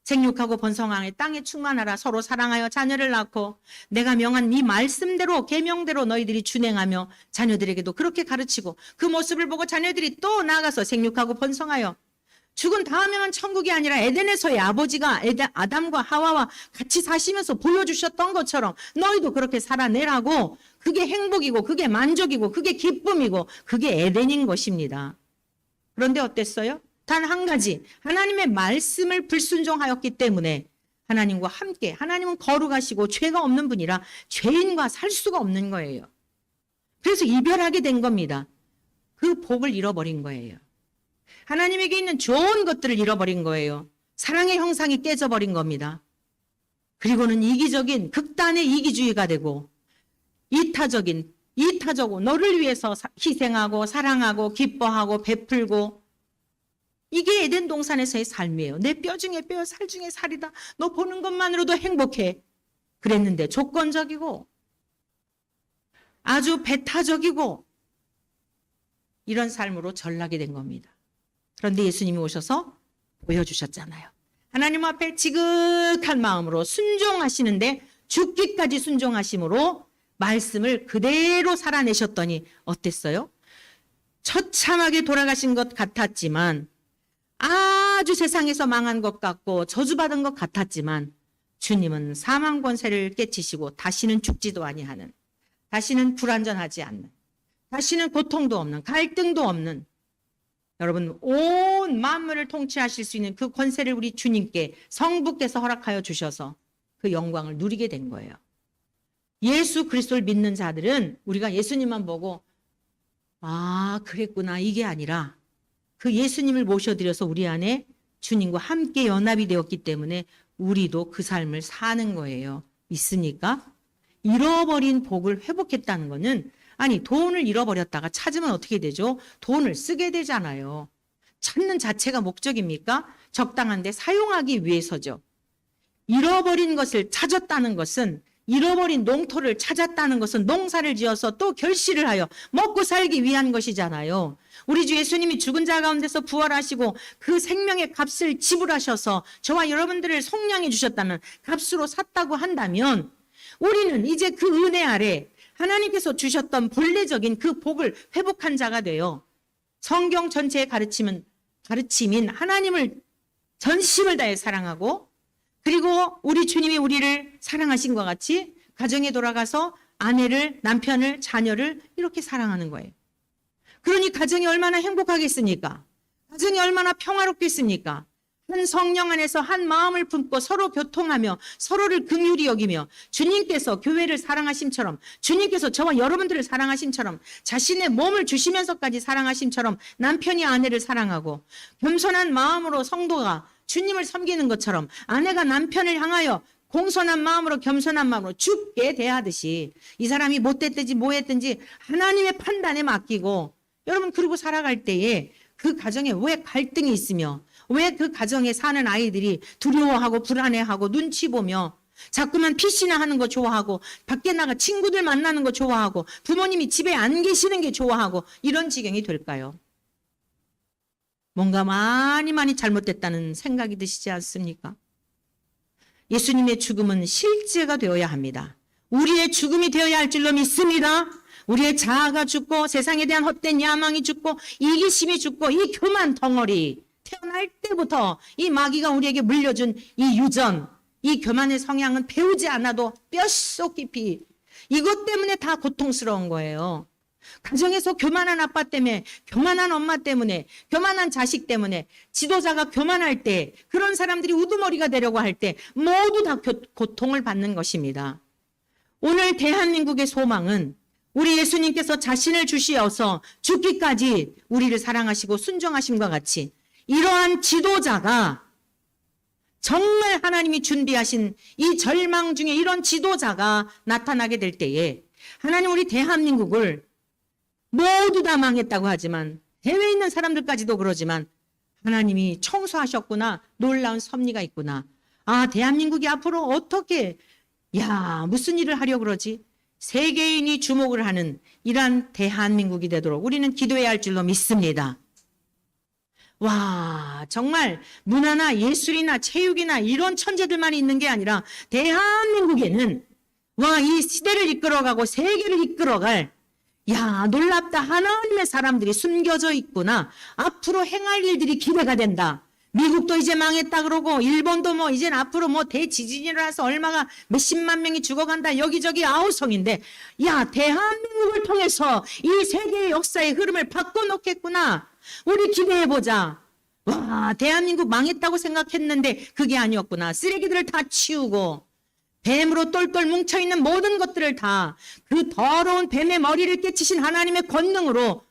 생육하고 번성하여 땅에 충만하라. 서로 사랑하여 자녀를 낳고 내가 명한 네 말씀대로 계명대로 너희들이 준행하며 자녀들에게도 그렇게 가르치고 그 모습을 보고 자녀들이 또 나아가서 생육하고 번성하여 죽은 다음에만 천국이 아니라 에덴에서의 아버지가 아담과 하와와 같이 사시면서 보여주셨던 것처럼 너희도 그렇게 살아내라고. 그게 행복이고 그게 만족이고 그게 기쁨이고 그게 에덴인 것입니다. 그런데 어땠어요? 단 한 가지, 하나님의 말씀을 불순종하였기 때문에 하나님과 함께, 하나님은 거룩하시고 죄가 없는 분이라 죄인과 살 수가 없는 거예요. 그래서 이별하게 된 겁니다. 그 복을 잃어버린 거예요. 하나님에게 있는 좋은 것들을 잃어버린 거예요. 사랑의 형상이 깨져버린 겁니다. 그리고는 이기적인 극단의 이기주의가 되고 이타적으로 너를 위해서 희생하고 사랑하고 기뻐하고 베풀고 이게 에덴 동산에서의 삶이에요. 내 뼈 중에 뼈, 살 중에 살이다. 너 보는 것만으로도 행복해. 그랬는데 조건적이고 아주 배타적이고 이런 삶으로 전락이 된 겁니다. 그런데 예수님이 오셔서 보여주셨잖아요. 하나님 앞에 지극한 마음으로 순종하시는데 죽기까지 순종하심으로 말씀을 그대로 살아내셨더니 어땠어요? 처참하게 돌아가신 것 같았지만 아주 세상에서 망한 것 같고 저주받은 것 같았지만 주님은 사망 권세를 깨치시고 다시는 죽지도 아니하는 다시는 불완전하지 않는, 다시는 고통도 없는, 갈등도 없는, 여러분 온 만물을 통치하실 수 있는 그 권세를 우리 주님께 성부께서 허락하여 주셔서 그 영광을 누리게 된 거예요. 예수 그리스도를 믿는 자들은 우리가 예수님만 보고 그랬구나 이게 아니라 그 예수님을 모셔드려서 우리 안에 주님과 함께 연합이 되었기 때문에 우리도 그 삶을 사는 거예요. 믿습니까? 잃어버린 복을 회복했다는 것은 아니 돈을 잃어버렸다가 찾으면 어떻게 되죠? 돈을 쓰게 되잖아요. 찾는 자체가 목적입니까? 적당한데 사용하기 위해서죠. 잃어버린 것을 찾았다는 것은 잃어버린 농토를 찾았다는 것은 농사를 지어서 또 결실을 하여 먹고 살기 위한 것이잖아요. 우리 주 예수님이 죽은 자 가운데서 부활하시고 그 생명의 값을 지불하셔서 저와 여러분들을 속량해 주셨다는 값으로 샀다고 한다면 우리는 이제 그 은혜 아래 하나님께서 주셨던 본래적인 그 복을 회복한 자가 되어 성경 전체의 가르침인 하나님을 전심을 다해 사랑하고 그리고 우리 주님이 우리를 사랑하신 것 같이 가정에 돌아가서 아내를, 남편을, 자녀를 이렇게 사랑하는 거예요. 그러니 가정이 얼마나 행복하겠습니까? 가정이 얼마나 평화롭겠습니까? 한 성령 안에서 한 마음을 품고 서로 교통하며 서로를 긍휼히 여기며 주님께서 교회를 사랑하심처럼 주님께서 저와 여러분들을 사랑하심처럼 자신의 몸을 주시면서까지 사랑하심처럼 남편이 아내를 사랑하고 겸손한 마음으로 성도가 주님을 섬기는 것처럼 아내가 남편을 향하여 공손한 마음으로 겸손한 마음으로 죽게 대하듯이 이 사람이 못됐든지 뭐했든지 하나님의 판단에 맡기고 여러분 그러고 살아갈 때에 그 가정에 왜 갈등이 있으며 왜 그 가정에 사는 아이들이 두려워하고 불안해하고 눈치 보며 자꾸만 PC나 하는 거 좋아하고 밖에 나가 친구들 만나는 거 좋아하고 부모님이 집에 안 계시는 게 좋아하고 이런 지경이 될까요? 뭔가 많이 잘못됐다는 생각이 드시지 않습니까? 예수님의 죽음은 실제가 되어야 합니다. 우리의 죽음이 되어야 할 줄로 믿습니다. 우리의 자아가 죽고 세상에 대한 헛된 야망이 죽고 이기심이 죽고 이 교만 덩어리 태어날 때부터 이 마귀가 우리에게 물려준 이 유전 이 교만의 성향은 배우지 않아도 뼛속 깊이 이것 때문에 다 고통스러운 거예요. 가정에서 교만한 아빠 때문에 교만한 엄마 때문에 교만한 자식 때문에 지도자가 교만할 때 그런 사람들이 우두머리가 되려고 할 때 모두 다 고통을 받는 것입니다. 오늘 대한민국의 소망은 우리 예수님께서 자신을 주시어서 죽기까지 우리를 사랑하시고 순종하심과 같이 이러한 지도자가 정말 하나님이 준비하신 이 절망 중에 이런 지도자가 나타나게 될 때에 하나님 우리 대한민국을 모두 다 망했다고 하지만 해외에 있는 사람들까지도 그러지만 하나님이 청소하셨구나 놀라운 섭리가 있구나. 대한민국이 앞으로 어떻게 무슨 일을 하려고 그러지? 세계인이 주목을 하는 이러한 대한민국이 되도록 우리는 기도해야 할 줄로 믿습니다. 정말 문화나 예술이나 체육이나 이런 천재들만 있는 게 아니라 대한민국에는 이 시대를 이끌어가고 세계를 이끌어갈 놀랍다. 하나님의 사람들이 숨겨져 있구나. 앞으로 행할 일들이 기대가 된다. 미국도 이제 망했다 그러고 일본도 이젠 앞으로 대지진이 일어나서 얼마가 몇십만 명이 죽어간다. 여기저기 아우성인데 대한민국을 통해서 이 세계의 역사의 흐름을 바꿔놓겠구나. 우리 기대해보자. 대한민국 망했다고 생각했는데 그게 아니었구나. 쓰레기들을 다 치우고 뱀으로 똘똘 뭉쳐있는 모든 것들을 다 그 더러운 뱀의 머리를 깨치신 하나님의 권능으로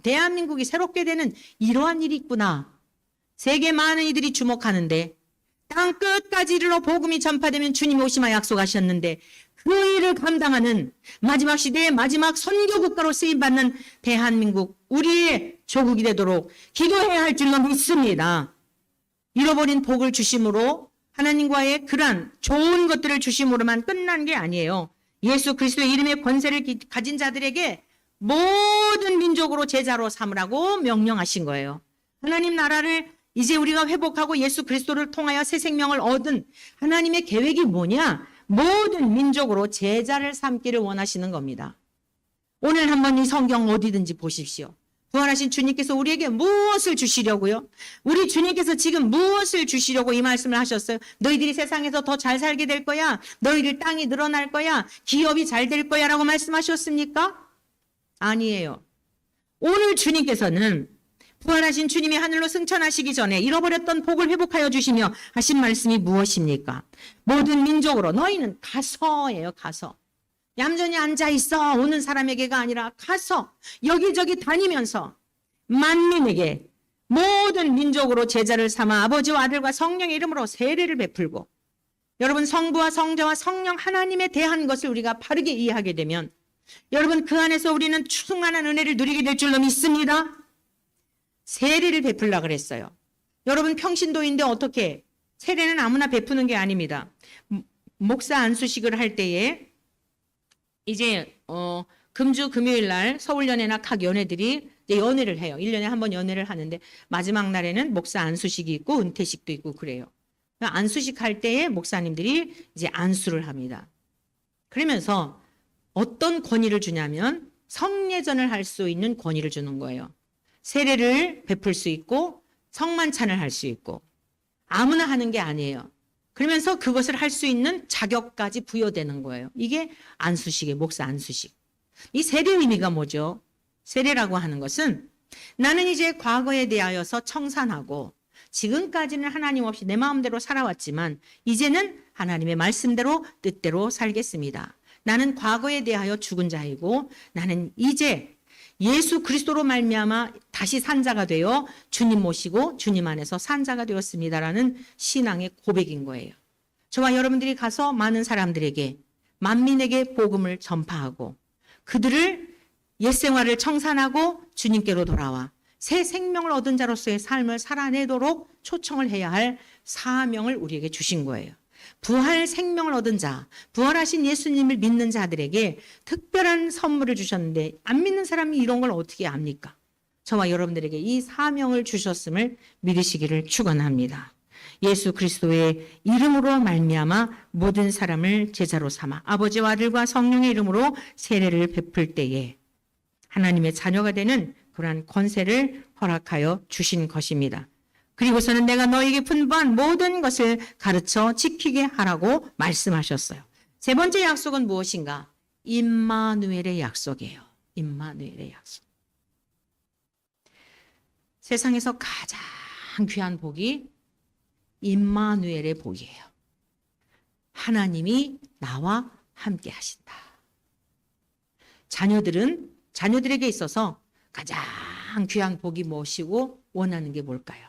대한민국이 새롭게 되는 이러한 일이 있구나. 세계 많은 이들이 주목하는데 땅 끝까지 이르러 복음이 전파되면 주님이 오시마 약속하셨는데 그 일을 감당하는 마지막 시대의 마지막 선교국가로 쓰임받는 대한민국 우리의 조국이 되도록 기도해야 할 줄로 믿습니다. 잃어버린 복을 주심으로 하나님과의 그러한 좋은 것들을 주심으로만 끝난 게 아니에요. 예수 그리스도의 이름의 권세를 가진 자들에게 모든 민족으로 제자로 삼으라고 명령하신 거예요. 하나님 나라를 이제 우리가 회복하고 예수 그리스도를 통하여 새 생명을 얻은 하나님의 계획이 뭐냐? 모든 민족으로 제자를 삼기를 원하시는 겁니다. 오늘 한번 이 성경 어디든지 보십시오. 부활하신 주님께서 우리에게 무엇을 주시려고요? 우리 주님께서 지금 무엇을 주시려고 이 말씀을 하셨어요? 너희들이 세상에서 더 잘 살게 될 거야. 너희들 땅이 늘어날 거야. 기업이 잘 될 거야 라고 말씀하셨습니까? 아니에요. 오늘 주님께서는 부활하신 주님이 하늘로 승천하시기 전에 잃어버렸던 복을 회복하여 주시며 하신 말씀이 무엇입니까? 모든 민족으로 너희는 가서예요. 가서. 얌전히 앉아있어 오는 사람에게가 아니라 가서 여기저기 다니면서 만민에게 모든 민족으로 제자를 삼아 아버지와 아들과 성령의 이름으로 세례를 베풀고, 여러분 성부와 성자와 성령 하나님에 대한 것을 우리가 바르게 이해하게 되면 여러분 그 안에서 우리는 충만한 은혜를 누리게 될 줄로 믿습니다. 세례를 베풀라 그랬어요. 여러분 평신도인데 어떻게 세례는 아무나 베푸는 게 아닙니다. 목사 안수식을 할 때에 이제 금주 금요일 날 서울연회나 각 연회들이 이제 연회를 해요. 1년에 한 번 연회를 하는데 마지막 날에는 목사 안수식이 있고 은퇴식도 있고 그래요. 안수식 할 때에 목사님들이 이제 안수를 합니다. 그러면서 어떤 권위를 주냐면 성례전을 할 수 있는 권위를 주는 거예요. 세례를 베풀 수 있고 성만찬을 할 수 있고 아무나 하는 게 아니에요. 그러면서 그것을 할 수 있는 자격까지 부여되는 거예요. 이게 안수식이에요. 목사 안수식. 이 세례 의미가 뭐죠? 세례라고 하는 것은 나는 이제 과거에 대하여서 청산하고 지금까지는 하나님 없이 내 마음대로 살아왔지만 이제는 하나님의 말씀대로 뜻대로 살겠습니다. 나는 과거에 대하여 죽은 자이고 나는 이제 예수 그리스도로 말미암아 다시 산 자가 되어 주님 모시고 주님 안에서 산 자가 되었습니다라는 신앙의 고백인 거예요. 저와 여러분들이 가서 많은 사람들에게 만민에게 복음을 전파하고 그들을 옛 생활을 청산하고 주님께로 돌아와 새 생명을 얻은 자로서의 삶을 살아내도록 초청을 해야 할 사명을 우리에게 주신 거예요. 부활 생명을 얻은 자, 부활하신 예수님을 믿는 자들에게 특별한 선물을 주셨는데 안 믿는 사람이 이런 걸 어떻게 압니까? 저와 여러분들에게 이 사명을 주셨음을 믿으시기를 축원합니다. 예수 그리스도의 이름으로 말미암아 모든 사람을 제자로 삼아 아버지와 아들과 성령의 이름으로 세례를 베풀 때에 하나님의 자녀가 되는 그러한 권세를 허락하여 주신 것입니다. 그리고서는 내가 너에게 분부한 모든 것을 가르쳐 지키게 하라고 말씀하셨어요. 세 번째 약속은 무엇인가? 임마누엘의 약속이에요. 임마누엘의 약속. 세상에서 가장 귀한 복이 임마누엘의 복이에요. 하나님이 나와 함께 하신다. 자녀들에게 있어서 가장 귀한 복이 무엇이고 원하는 게 뭘까요?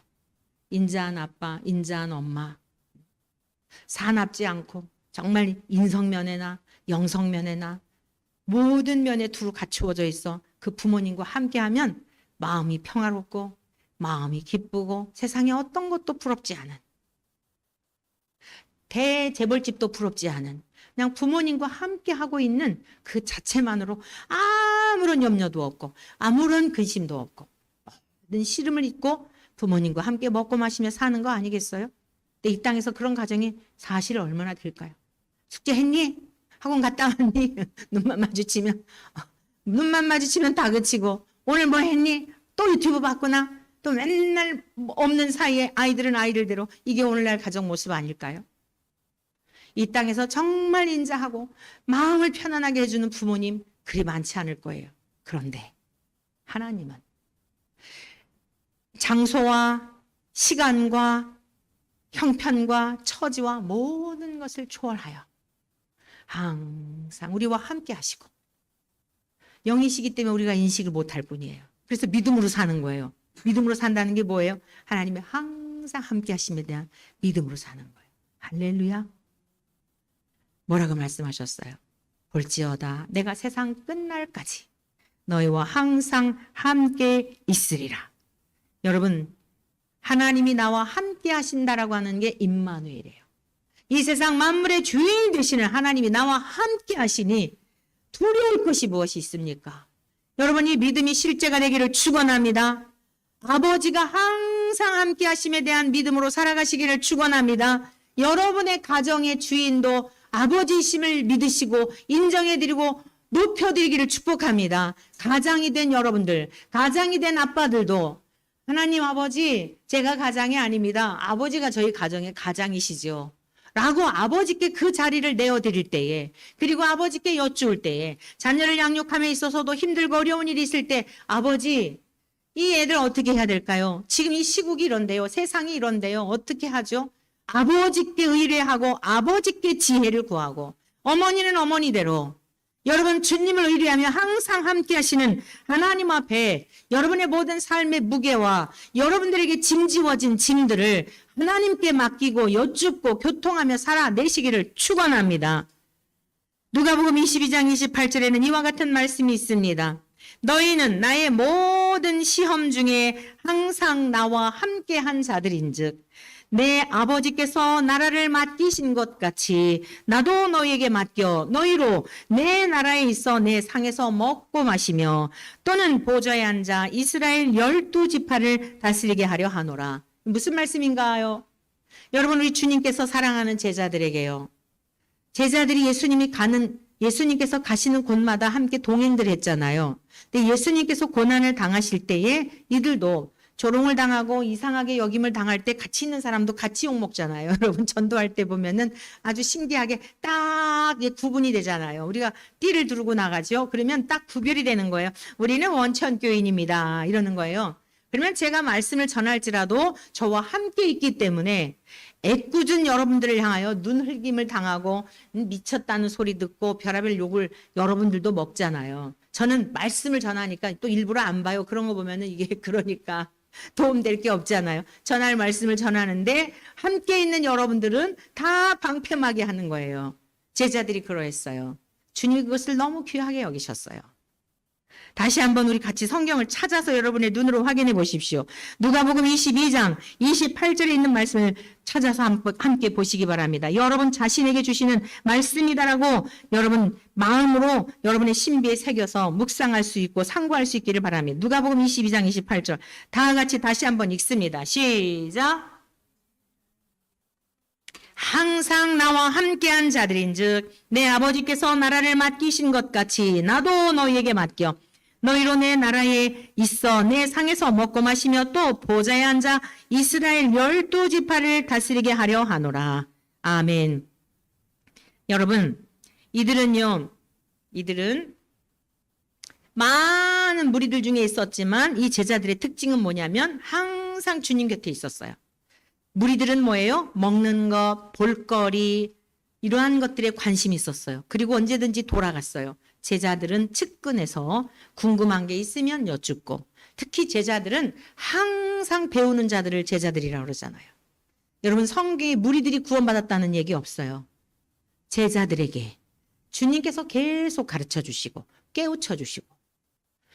인자한 아빠, 인자한 엄마, 사납지 않고 정말 인성면에나 영성면에나 모든 면에 두루 갖추어져 있어 그 부모님과 함께하면 마음이 평화롭고 마음이 기쁘고 세상에 어떤 것도 부럽지 않은, 대재벌집도 부럽지 않은, 그냥 부모님과 함께하고 있는 그 자체만으로 아무런 염려도 없고 아무런 근심도 없고 모든 시름을 잊고 부모님과 함께 먹고 마시며 사는 거 아니겠어요? 근데 이 땅에서 그런 가정이 사실 얼마나 될까요? 숙제했니? 학원 갔다 왔니? 눈만 마주치면 다 그치고 오늘 뭐 했니? 또 유튜브 봤구나? 또 맨날 없는 사이에 아이들은 아이들대로 이게 오늘날 가정 모습 아닐까요? 이 땅에서 정말 인자하고 마음을 편안하게 해주는 부모님 그리 많지 않을 거예요. 그런데 하나님은 장소와 시간과 형편과 처지와 모든 것을 초월하여 항상 우리와 함께 하시고 영이시기 때문에 우리가 인식을 못할 뿐이에요. 그래서 믿음으로 사는 거예요. 믿음으로 산다는 게 뭐예요? 하나님의 항상 함께 하심에 대한 믿음으로 사는 거예요. 할렐루야. 뭐라고 말씀하셨어요? 볼지어다 내가 세상 끝날까지 너희와 항상 함께 있으리라. 여러분, 하나님이 나와 함께 하신다라고 하는 게 임마누엘이에요. 이 세상 만물의 주인 되시는 하나님이 나와 함께 하시니 두려울 것이 무엇이 있습니까? 여러분, 이 믿음이 실제가 되기를 축원합니다. 아버지가 항상 함께 하심에 대한 믿음으로 살아가시기를 축원합니다. 여러분의 가정의 주인도 아버지이심을 믿으시고 인정해드리고 높여드리기를 축복합니다. 가장이 된 여러분들, 가장이 된 아빠들도 하나님 아버지, 제가 가장이 아닙니다. 아버지가 저희 가정의 가장이시죠. 라고 아버지께 그 자리를 내어드릴 때에, 그리고 아버지께 여쭈을 때에, 자녀를 양육함에 있어서도 힘들고 어려운 일이 있을 때, 아버지, 이 애들 어떻게 해야 될까요? 지금 이 시국이 이런데요. 세상이 이런데요. 어떻게 하죠? 아버지께 의뢰하고 아버지께 지혜를 구하고, 어머니는 어머니대로, 여러분 주님을 의뢰하며 항상 함께 하시는 하나님 앞에 여러분의 모든 삶의 무게와 여러분들에게 짐지워진 짐들을 하나님께 맡기고 여쭙고 교통하며 살아내시기를 축원합니다. 누가복음 22장 28절에는 이와 같은 말씀이 있습니다. 너희는 나의 모든 시험 중에 항상 나와 함께한 자들인즉 내 아버지께서 나라를 맡기신 것 같이 나도 너희에게 맡겨 너희로 내 나라에 있어 내 상에서 먹고 마시며 또는 보좌에 앉아 이스라엘 12지파를 다스리게 하려 하노라. 무슨 말씀인가요? 여러분, 우리 주님께서 사랑하는 제자들에게요. 제자들이 예수님께서 가시는 곳마다 함께 동행들 했잖아요. 근데 예수님께서 고난을 당하실 때에 이들도 조롱을 당하고 이상하게 여김을 당할 때 같이 있는 사람도 같이 욕먹잖아요. 여러분 전도할 때 보면은 아주 신기하게 딱 구분이 되잖아요. 우리가 띠를 두르고 나가죠. 그러면 딱 구별이 되는 거예요. 우리는 원천교인입니다. 이러는 거예요. 그러면 제가 말씀을 전할지라도 저와 함께 있기 때문에 애꿎은 여러분들을 향하여 눈흘김을 당하고 미쳤다는 소리 듣고 별의별 욕을 여러분들도 먹잖아요. 저는 말씀을 전하니까 또 일부러 안 봐요. 그런 거 보면은 이게 그러니까 도움될 게 없잖아요. 전할 말씀을 전하는데 함께 있는 여러분들은 다 방패막이 하는 거예요. 제자들이 그러했어요. 주님이 그것을 너무 귀하게 여기셨어요. 다시 한번 우리 같이 성경을 찾아서 여러분의 눈으로 확인해 보십시오. 누가복음 22장 28절에 있는 말씀을 찾아서 함께 보시기 바랍니다. 여러분 자신에게 주시는 말씀이다라고 여러분 마음으로 여러분의 신비에 새겨서 묵상할 수 있고 상고할 수 있기를 바랍니다. 누가복음 22장 28절 다 같이 다시 한번 읽습니다. 시작. 항상 나와 함께한 자들인즉 내 아버지께서 나라를 맡기신 것 같이 나도 너희에게 맡겨 너희로 내 나라에 있어 내 상에서 먹고 마시며 또 보좌에 앉아 이스라엘 12지파를 다스리게 하려 하노라. 아멘. 여러분, 이들은 많은 무리들 중에 있었지만 이 제자들의 특징은 뭐냐면 항상 주님 곁에 있었어요. 무리들은 뭐예요? 먹는 것, 볼거리 이러한 것들에 관심이 있었어요. 그리고 언제든지 돌아갔어요. 제자들은 측근해서 궁금한 게 있으면 여쭙고 특히 제자들은 항상 배우는 자들을 제자들이라고 그러잖아요. 여러분 성경에 무리들이 구원받았다는 얘기 없어요. 제자들에게 주님께서 계속 가르쳐 주시고 깨우쳐 주시고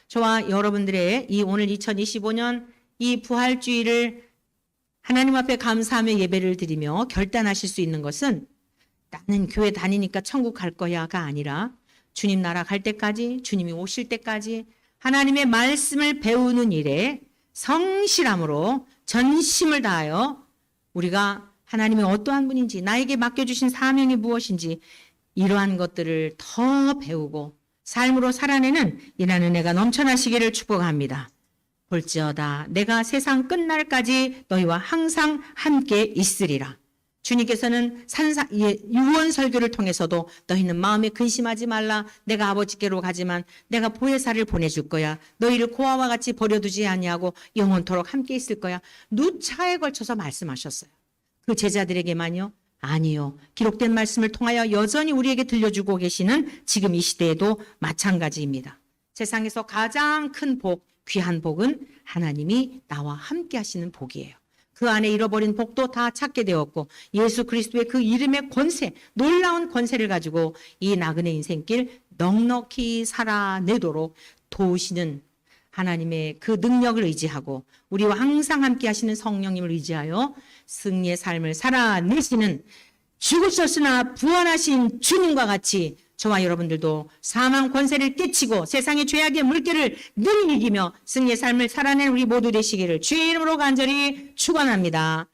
저와 여러분들의 이 오늘 2025년 이 부활주의를 하나님 앞에 감사하며 예배를 드리며 결단하실 수 있는 것은 나는 교회 다니니까 천국 갈 거야가 아니라 주님 나라 갈 때까지 주님이 오실 때까지 하나님의 말씀을 배우는 일에 성실함으로 전심을 다하여 우리가 하나님이 어떠한 분인지 나에게 맡겨주신 사명이 무엇인지 이러한 것들을 더 배우고 삶으로 살아내는 이라는 은혜가 넘쳐나시기를 축복합니다. 볼지어다 내가 세상 끝날까지 너희와 항상 함께 있으리라. 주님께서는 유언 설교를 통해서도 너희는 마음에 근심하지 말라. 내가 아버지께로 가지만 내가 보혜사를 보내줄 거야. 너희를 고아와 같이 버려두지 아니하고 영원토록 함께 있을 거야. 누차에 걸쳐서 말씀하셨어요. 그 제자들에게만요? 아니요. 기록된 말씀을 통하여 여전히 우리에게 들려주고 계시는 지금 이 시대에도 마찬가지입니다. 세상에서 가장 큰 복, 귀한 복은 하나님이 나와 함께 하시는 복이에요. 그 안에 잃어버린 복도 다 찾게 되었고 예수 그리스도의 그 이름의 권세, 놀라운 권세를 가지고 이 나그네 인생길 넉넉히 살아내도록 도우시는 하나님의 그 능력을 의지하고 우리와 항상 함께 하시는 성령님을 의지하여 승리의 삶을 살아내시는 죽으셨으나 부활하신 주님과 같이 저와 여러분들도 사망 권세를 깨치고 세상의 죄악의 물결을 늘 이기며 승리의 삶을 살아낸 우리 모두 되시기를 주의 이름으로 간절히 축원합니다.